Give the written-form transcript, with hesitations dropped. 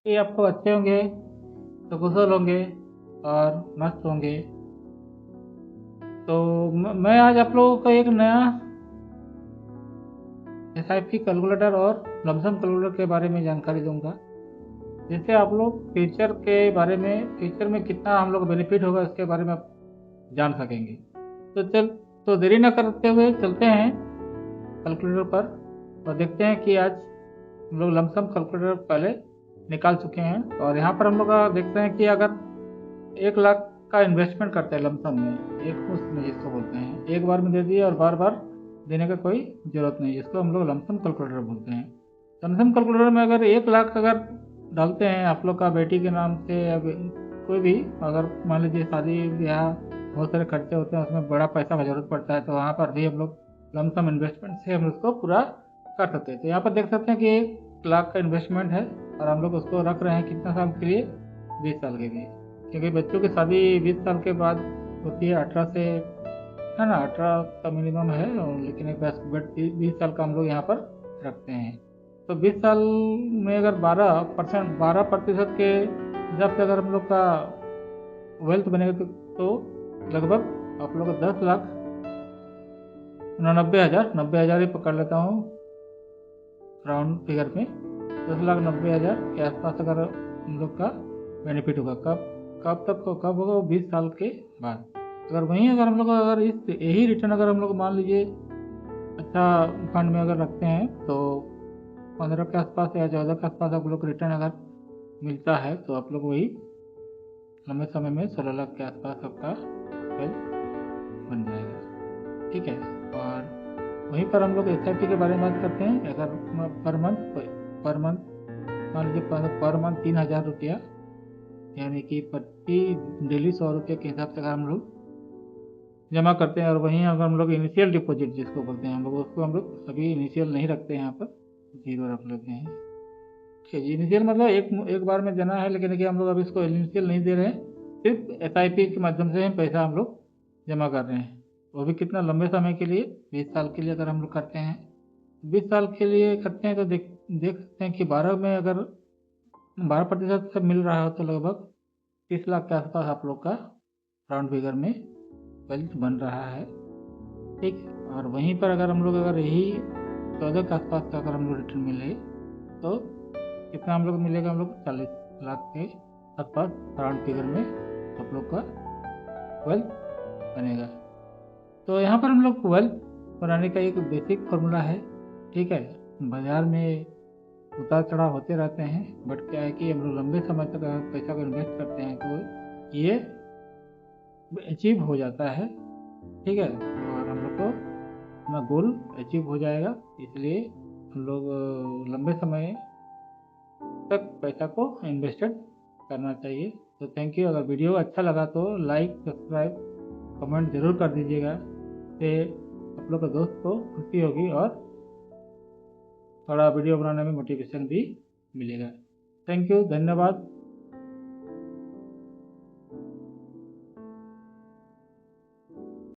ये आपको अच्छे होंगे तो कुशल होंगे और मस्त होंगे। तो मैं आज आप लोगों को एक नया एसआईपी कैलकुलेटर और लमसम कैलकुलेटर के बारे में जानकारी दूंगा, जिससे आप लोग फ्यूचर में कितना हम लोग बेनिफिट होगा इसके बारे में आप जान सकेंगे। तो देरी न करते हुए चलते हैं कैलकुलेटर पर और देखते हैं कि आज हम लोग लमसम कैलकुलेटर पहले निकाल चुके हैं। और यहाँ पर हम लोग देखते हैं कि अगर 1 लाख का इन्वेस्टमेंट करते हैं लमसम में, एक मुश्त में जिसको बोलते हैं, एक बार में दे दिए और बार बार देने का कोई ज़रूरत नहीं, जिसको हम लोग लमसम कैलकुलेटर बोलते हैं। लमसम कैलकुलेटर में अगर 1 लाख अगर डालते हैं आप लोग का बेटी के नाम से या कोई भी, अगर मान लीजिए शादी ब्याह बहुत सारे खर्चे होते हैं, उसमें बड़ा पैसा का जरूरत पड़ता है, तो वहाँ पर भी हम लोग लमसम इन्वेस्टमेंट से हम उसको पूरा कर सकते हैं। तो यहाँ पर देख सकते हैं कि 1 लाख का इन्वेस्टमेंट है और हम लोग उसको रख रहे हैं कितना साल के लिए, 20 साल के लिए, क्योंकि बच्चों की शादी 20 साल के बाद होती है, 18 से, है ना, 18 का मिनिमम है, लेकिन एक बस 20 साल का हम लोग यहाँ पर रखते हैं। तो 20 साल में अगर 12% के हिसाब से अगर हम लोग का वेल्थ बनेगा तो लगभग आप लोग को 10 लाख 90 हज़ार ही पकड़ लेता हूँ राउंड फिगर में, 10,90,000 के आसपास अगर हम लोग का बेनिफिट होगा। कब होगा वो 20 साल के बाद। अगर वहीं अगर हम लोग अगर इस यही रिटर्न अगर हम लोग मान लीजिए अच्छा फंड में अगर रखते हैं तो 15 के आसपास या 14 के आसपास आप लोग को रिटर्न अगर मिलता है, तो आप लोग वही लंबे समय में 16 लाख के आसपास आपका वेल्थ बन जाएगा। ठीक है। और वहीं पर हम लोग एस के बारे में बात करते हैं। अगर पर मंथ मान लीजिए पर मंथ 3,000 रुपया, यानी कि प्रति डेली 100 रुपये के हिसाब से अगर हम लोग जमा करते हैं, और वहीं अगर हम लोग इनिशियल डिपॉजिट जिसको बोलते हैं हम लोग, उसको हम लोग अभी इनिशियल नहीं रखते हैं, यहाँ पर जीरो रख लेते हैं। ठीक है जी, इनिशियल मतलब एक बार में देना है, लेकिन देखिए हम लोग अभी इसको इनिशियल नहीं दे रहे हैं, सिर्फ एसआईपी के माध्यम से हम पैसा हम लोग जमा कर रहे हैं। वो भी कितना लंबे समय के लिए, 20 साल के लिए अगर हम लोग करते हैं, 20 साल के लिए करते हैं तो देख सकते हैं कि 12 में अगर 12% से मिल रहा हो तो लगभग 30 लाख के आसपास आप लोग का राउंड फिगर में वेल्थ बन रहा है। ठीक। और वहीं पर अगर हम लोग अगर यही 14 के आसपास का अगर हम लोग रिटर्न मिले तो कितना हम लोग मिलेगा, हम लोग 40 लाख के आसपास राउंड फिगर में आप लोग का वेल्थ बनेगा। तो यहाँ पर हम लोग वेल्थ बनाने का एक बेसिक फार्मूला है। ठीक है। बाजार में उतार चढ़ाव होते रहते हैं, बट क्या है कि हम लोग लंबे समय तक अगर पैसा को इन्वेस्ट करते हैं तो ये अचीव हो जाता है। ठीक है। और हम लोग को अपना गोल अचीव हो जाएगा, इसलिए हम लोग लंबे समय तक पैसा को इन्वेस्टेड करना चाहिए। तो थैंक यू। अगर वीडियो अच्छा लगा तो लाइक, सब्सक्राइब, कमेंट ज़रूर कर दीजिएगा, इससे आप लोग के दोस्त को खुशी होगी और थोड़ा वीडियो बनाने में मोटिवेशन भी मिलेगा। थैंक यू, धन्यवाद।